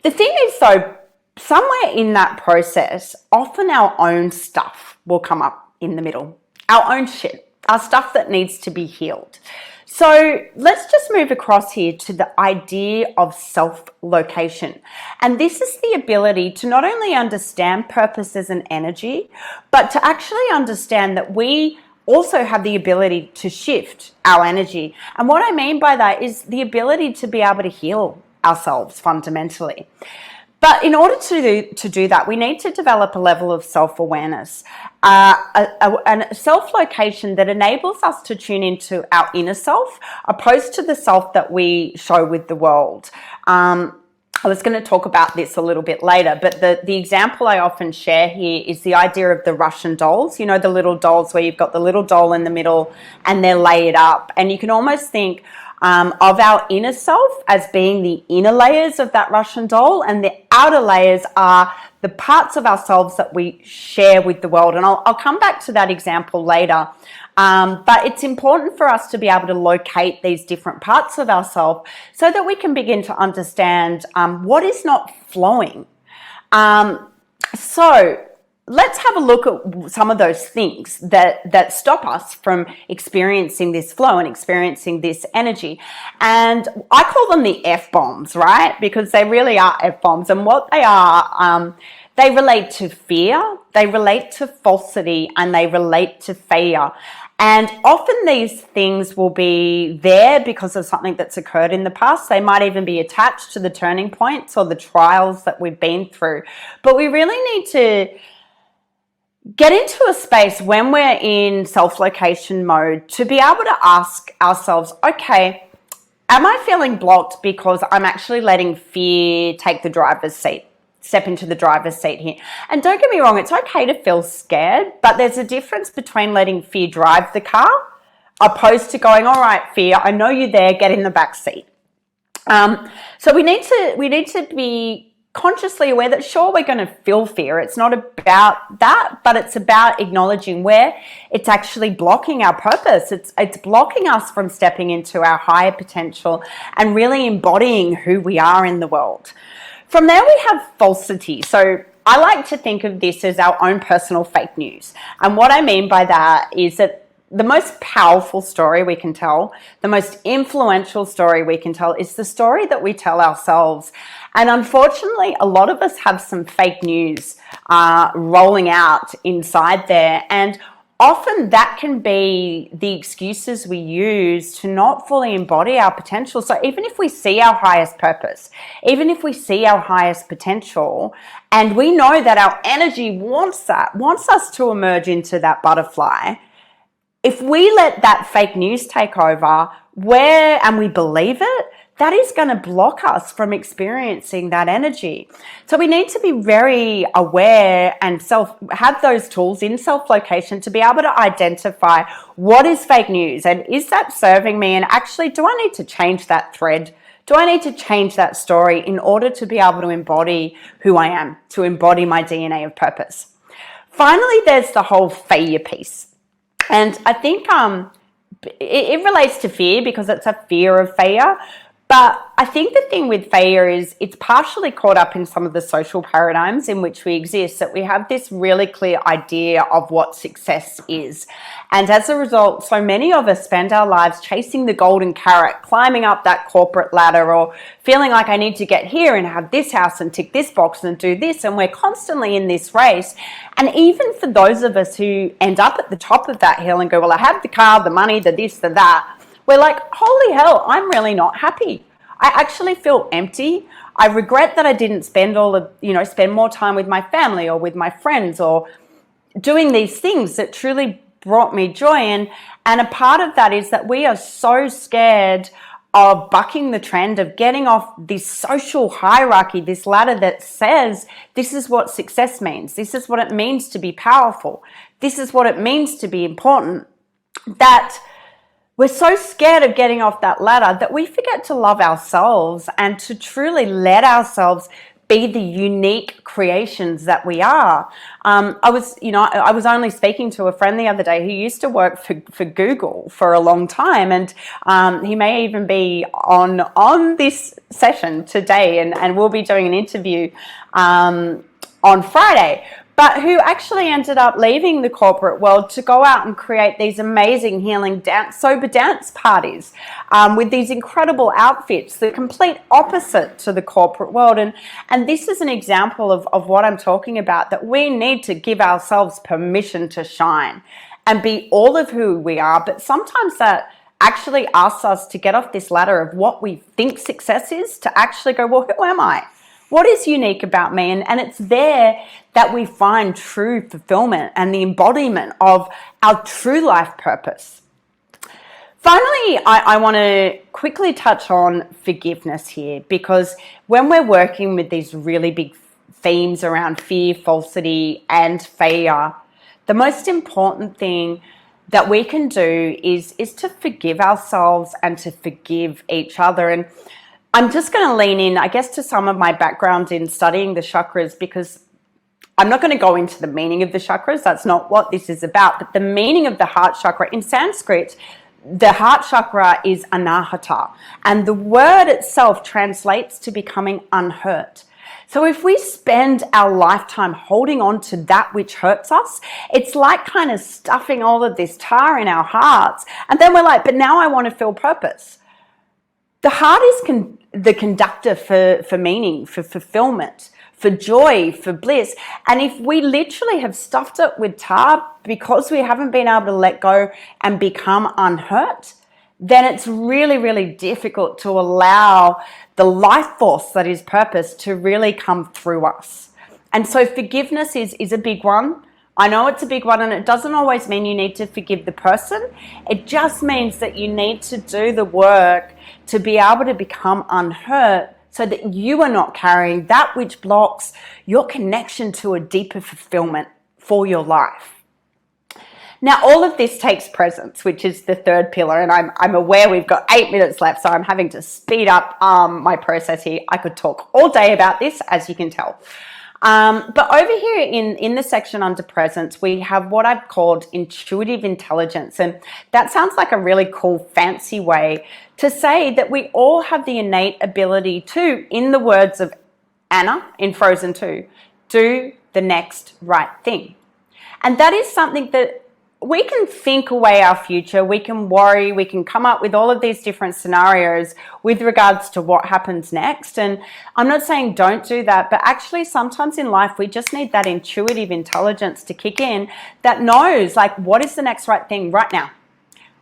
The thing is, though, somewhere in that process, often our own stuff will come up in the middle, our own shit, our stuff that needs to be healed. So let's just move across here to the idea of self-location. And this is the ability to not only understand purpose as an energy, but to actually understand that we also have the ability to shift our energy. And what I mean by that is the ability to be able to heal ourselves fundamentally. But in order to do that, we need to develop a level of self-awareness, a self-location that enables us to tune into our inner self, opposed to the self that we show with the world. I was going to talk about this a little bit later, but the example I often share here is the idea of the Russian dolls. You know, the little dolls where you've got the little doll in the middle and they're layered up. And you can almost think of our inner self as being the inner layers of that Russian doll, and the outer layers are the parts of ourselves that we share with the world. And I'll come back to that example later. But it's important for us to be able to locate these different parts of ourselves so that we can begin to understand what is not flowing. So let's have a look at some of those things that stop us from experiencing this flow and experiencing this energy. And I call them the F-bombs, right? Because they really are F-bombs. And what they are, they relate to fear, they relate to falsity, and they relate to failure. And often these things will be there because of something that's occurred in the past. They might even be attached to the turning points or the trials that we've been through. But we really need to get into a space when we're in self-location mode to be able to ask ourselves, okay, am I feeling blocked because I'm actually letting fear take the driver's seat? Step into the driver's seat here. And don't get me wrong, it's okay to feel scared, but there's a difference between letting fear drive the car opposed to going, all right, fear, I know you're there, get in the back seat. So we need to be consciously aware that sure, we're going to feel fear. It's not about that, but it's about acknowledging where it's actually blocking our purpose. It's blocking us from stepping into our higher potential and really embodying who we are in the world. From there, we have falsity. So I like to think of this as our own personal fake news. And what I mean by that is that the most powerful story we can tell, the most influential story we can tell, is the story that we tell ourselves. And unfortunately, a lot of us have some fake news rolling out inside there. And often that can be the excuses we use to not fully embody our potential. So even if we see our highest purpose, even if we see our highest potential, and we know that our energy wants us to emerge into that butterfly, if we let that fake news take over and we believe it, that is going to block us from experiencing that energy. So we need to be very aware and have those tools in self-location to be able to identify what is fake news and is that serving me, and actually, do I need to change that thread? Do I need to change that story in order to be able to embody who I am, to embody my DNA of purpose? Finally, there's the whole failure piece. And I think it relates to fear because it's a fear of failure. But I think the thing with failure is it's partially caught up in some of the social paradigms in which we exist, that we have this really clear idea of what success is. And as a result, so many of us spend our lives chasing the golden carrot, climbing up that corporate ladder, or feeling like I need to get here and have this house and tick this box and do this. And we're constantly in this race. And even for those of us who end up at the top of that hill and go, well, I have the car, the money, the this, the that, we're like, holy hell, I'm really not happy. I actually feel empty. I regret that I didn't spend more time with my family or with my friends or doing these things that truly brought me joy. And a part of that is that we are so scared of bucking the trend, of getting off this social hierarchy, this ladder that says this is what success means. This is what it means to be powerful. This is what it means to be important. That we're so scared of getting off that ladder that we forget to love ourselves and to truly let ourselves be the unique creations that we are. I was only speaking to a friend the other day who used to work for Google for a long time, and he may even be on this session today, and we'll be doing an interview on Friday, but who actually ended up leaving the corporate world to go out and create these amazing healing sober dance parties with these incredible outfits, the complete opposite to the corporate world. And this is an example of what I'm talking about, that we need to give ourselves permission to shine and be all of who we are. But sometimes that actually asks us to get off this ladder of what we think success is, to actually go, well, who am I? What is unique about me? And it's there that we find true fulfillment and the embodiment of our true life purpose. Finally, I want to quickly touch on forgiveness here, because when we're working with these really big themes around fear, falsity, and failure, the most important thing that we can do is to forgive ourselves and to forgive each other. And I'm just going to lean in, I guess, to some of my background in studying the chakras, because I'm not going to go into the meaning of the chakras. That's not what this is about. But the meaning of the heart chakra in Sanskrit, the heart chakra is anahata. And the word itself translates to becoming unhurt. So if we spend our lifetime holding on to that which hurts us, it's like kind of stuffing all of this tar in our hearts. And then we're like, but now I want to feel purpose. The heart is the conductor for meaning, for fulfillment, for joy, for bliss. And if we literally have stuffed it with tar because we haven't been able to let go and become unhurt, then it's really, really difficult to allow the life force that is purpose to really come through us. And so forgiveness is a big one. I know it's a big one, and it doesn't always mean you need to forgive the person. It just means that you need to do the work to be able to become unhurt, so that you are not carrying that which blocks your connection to a deeper fulfillment for your life. Now, all of this takes presence, which is the third pillar, and I'm aware we've got 8 minutes left, so I'm having to speed up my process here. I could talk all day about this, as you can tell. But over here in the section under presence, we have what I've called intuitive intelligence. And that sounds like a really cool, fancy way to say that we all have the innate ability to, in the words of Anna in Frozen 2, do the next right thing. And that is something that we can think away our future, we can worry, we can come up with all of these different scenarios with regards to what happens next. And I'm not saying don't do that, but actually sometimes in life we just need that intuitive intelligence to kick in that knows, like, what is the next right thing right now?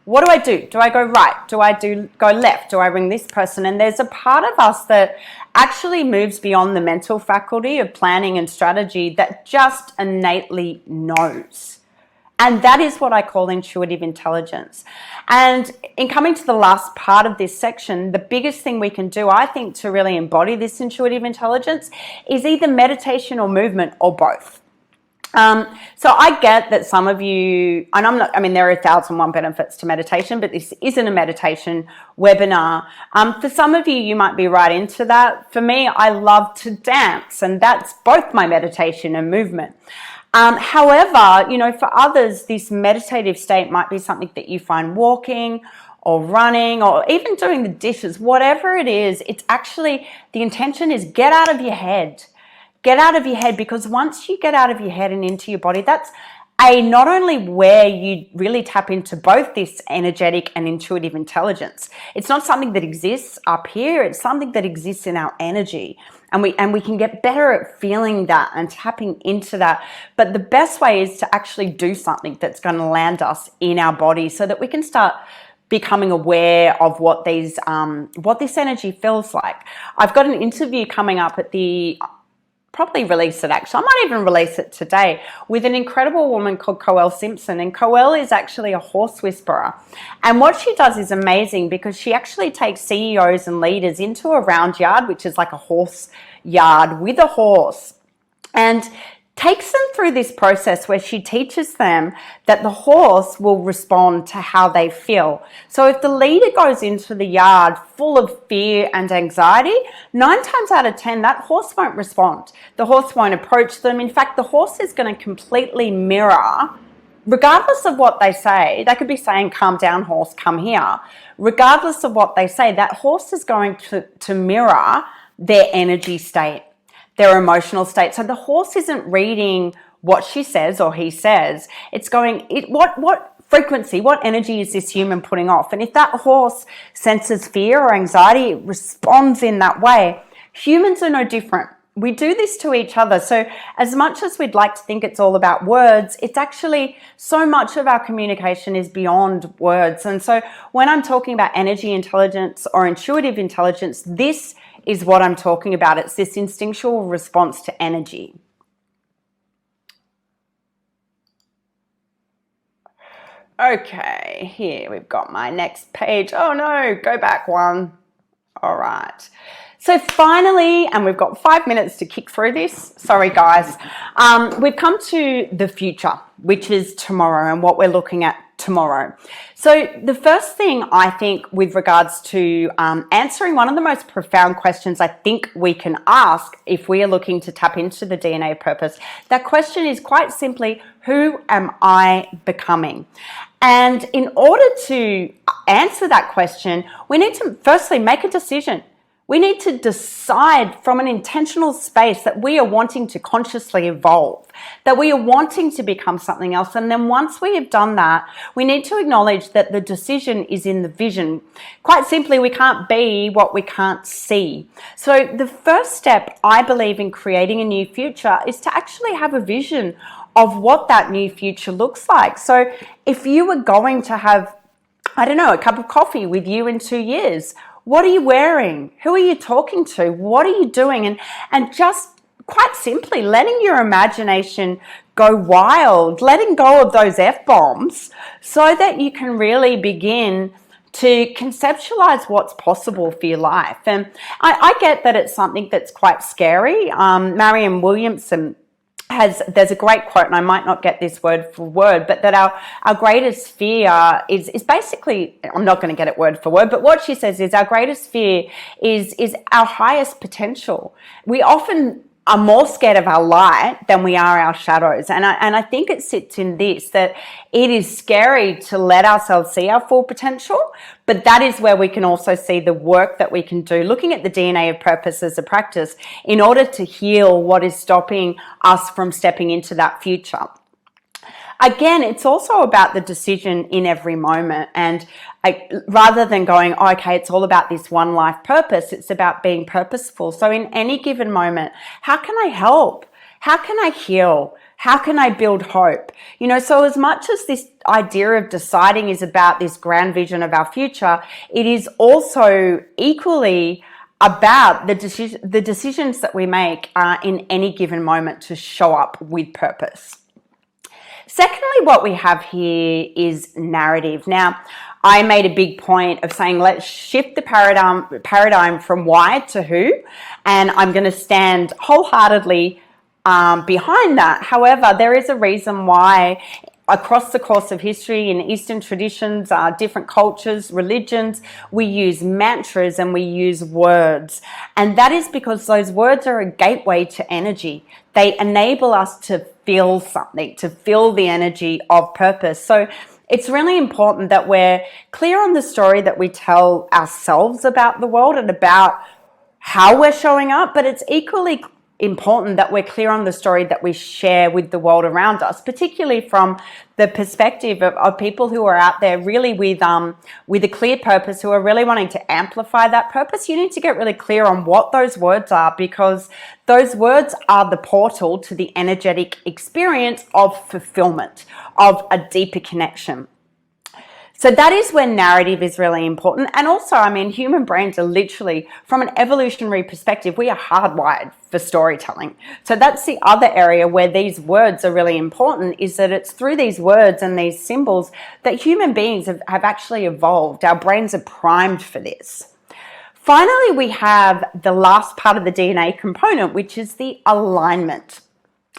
What do I do? Do I go right? Do I go left? Do I ring this person? And there's a part of us that actually moves beyond the mental faculty of planning and strategy that just innately knows. And that is what I call intuitive intelligence. And in coming to the last part of this section, the biggest thing we can do, I think, to really embody this intuitive intelligence is either meditation or movement or both. So I get that some of you, and there are 1,001 benefits to meditation, but this isn't a meditation webinar. For some of you, you might be right into that. For me, I love to dance, and that's both my meditation and movement. However, for others, this meditative state might be something that you find walking or running or even doing the dishes, whatever it is. It's actually, the intention is get out of your head. Get out of your head, because once you get out of your head and into your body, that's not only where you really tap into both this energetic and intuitive intelligence. It's not something that exists up here. It's something that exists in our energy. And we can get better at feeling that and tapping into that. But the best way is to actually do something that's going to land us in our body so that we can start becoming aware of what this energy feels like. I've got an interview coming up at probably release it actually. I might even release it today with an incredible woman called Coelle Simpson. And Coelle is actually a horse whisperer. And what she does is amazing, because she actually takes CEOs and leaders into a round yard, which is like a horse yard with a horse. And takes them through this process where she teaches them that the horse will respond to how they feel. So if the leader goes into the yard full of fear and anxiety, 9 times out of 10, that horse won't respond. The horse won't approach them. In fact, the horse is going to completely mirror, regardless of what they say. They could be saying, calm down, horse, come here. Regardless of what they say, that horse is going to mirror their energy state, their emotional state. So the horse isn't reading what she says or he says. It's going, what frequency, what energy is this human putting off? And if that horse senses fear or anxiety, it responds in that way. Humans are no different. We do this to each other. So as much as we'd like to think it's all about words, it's actually so much of our communication is beyond words. And so when I'm talking about energy intelligence or intuitive intelligence, this is what I'm talking about. It's this instinctual response to energy. Okay, here we've got my next page. Oh no, go back one. All right. So finally, and we've got 5 minutes to kick through this. Sorry, guys. We've come to the future, which is tomorrow and what we're looking at tomorrow. So the first thing I think with regards to answering one of the most profound questions I think we can ask if we are looking to tap into the DNA of purpose, that question is quite simply, who am I becoming? And in order to answer that question, we need to firstly make a decision. We need to decide from an intentional space that we are wanting to consciously evolve, that we are wanting to become something else. And then once we have done that, we need to acknowledge that the decision is in the vision. Quite simply, we can't be what we can't see. So the first step, I believe, in creating a new future is to actually have a vision of what that new future looks like. So if you were going to have, I don't know, a cup of coffee with you in 2 years, what are you wearing? Who are you talking to? What are you doing? And just quite simply letting your imagination go wild, letting go of those F-bombs so that you can really begin to conceptualize what's possible for your life. And I get that it's something that's quite scary. Marianne Williamson there's a great quote, and I might not get this word for word, but that our greatest fear is basically, I'm not going to get it word for word, but what she says is our greatest fear is our highest potential. We often are more scared of our light than we are our shadows. And I think it sits in this, that it is scary to let ourselves see our full potential, but that is where we can also see the work that we can do, looking at the DNA of purpose as a practice in order to heal what is stopping us from stepping into that future. Again, it's also about the decision in every moment. And rather than going, oh, okay, it's all about this one life purpose, it's about being purposeful. So in any given moment, how can I help? How can I heal? How can I build hope? You know, so as much as this idea of deciding is about this grand vision of our future, it is also equally about the decisions that we make in any given moment to show up with purpose. Secondly, what we have here is narrative. Now, I made a big point of saying, let's shift the paradigm from why to who, and I'm going to stand wholeheartedly behind that. However, there is a reason why across the course of history in Eastern traditions, different cultures, religions, we use mantras and we use words. And that is because those words are a gateway to energy. They enable us to feel something, to feel the energy of purpose. So it's really important that we're clear on the story that we tell ourselves about the world and about how we're showing up, but it's equally important that we're clear on the story that we share with the world around us, particularly from the perspective of people who are out there really with a clear purpose, who are really wanting to amplify that purpose. You need to get really clear on what those words are, because those words are the portal to the energetic experience of fulfillment, of a deeper connection. So that is where narrative is really important. And also, I mean, human brains are literally, from an evolutionary perspective, we are hardwired for storytelling. So that's the other area where these words are really important, is that it's through these words and these symbols that human beings have actually evolved. Our brains are primed for this. Finally, we have the last part of the DNA component, which is the alignment.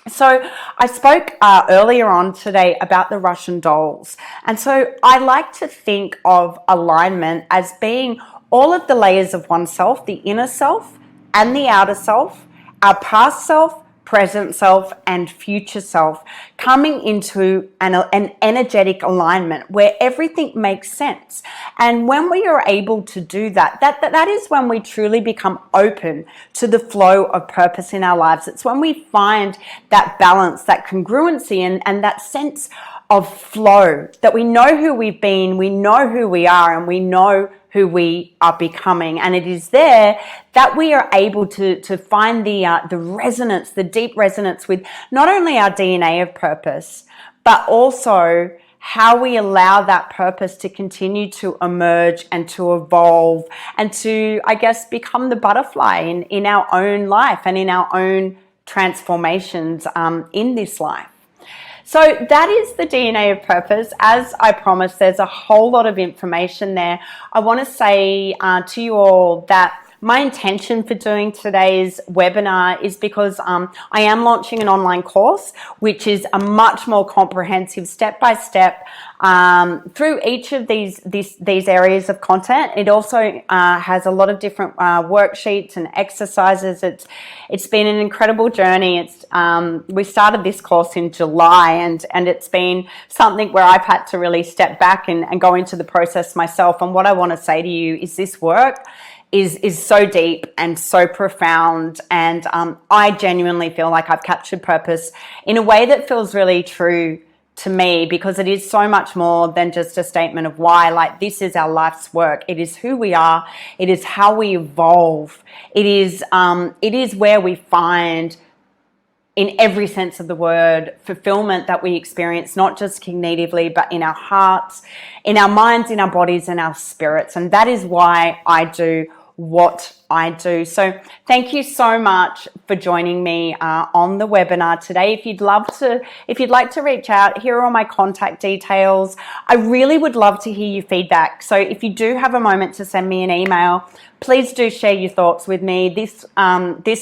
So I spoke earlier on today about the Russian dolls. And so I like to think of alignment as being all of the layers of oneself, the inner self and the outer self, our past self, present self, and future self coming into an energetic alignment where everything makes sense. And when we are able to do that, that is when we truly become open to the flow of purpose in our lives. It's when we find that balance, that congruency, and that sense of flow, that we know who we've been, we know who we are, and we know who we are becoming. And it is there that we are able to find the resonance, the deep resonance with not only our DNA of purpose, but also how we allow that purpose to continue to emerge and to evolve and to, I guess, become the butterfly in our own life and in our own transformations in this life. So that is the DNA of purpose. As I promised, there's a whole lot of information there. I want to say to you all that my intention for doing today's webinar is because I am launching an online course, which is a much more comprehensive step-by-step through each of these areas of content. It also has a lot of different worksheets and exercises. It's been an incredible journey. We started this course in July, and it's been something where I've had to really step back and go into the process myself. And what I want to say to you is this work is so deep and so profound, and I genuinely feel like I've captured purpose in a way that feels really true to me, because it is so much more than just a statement of why. Like, this is our life's work. It is who we are. It is how we evolve. It is where we find, in every sense of the word, fulfillment that we experience, not just cognitively, but in our hearts, in our minds, in our bodies, and our spirits. And that is why I do what I do. So thank you so much for joining me on the webinar today. If you'd like to reach out, here are all my contact details. I really would love to hear your feedback. So if you do have a moment to send me an email, please do share your thoughts with me. This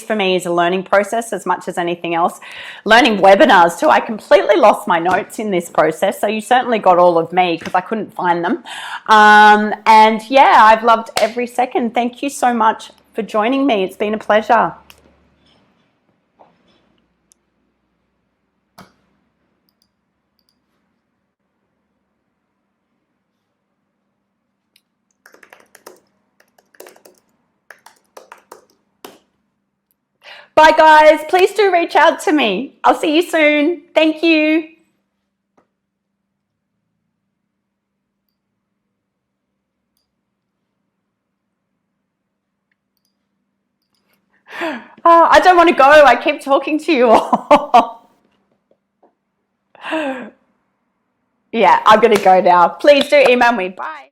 for me is a learning process as much as anything else. Learning webinars too. I completely lost my notes in this process, so you certainly got all of me because I couldn't find them. And yeah, I've loved every second. Thank you so much for joining me. It's been a pleasure. Bye guys, please do reach out to me. I'll see you soon. Thank you. Oh, I don't want to go. I keep talking to you all. Yeah, I'm going to go now. Please do email me. Bye.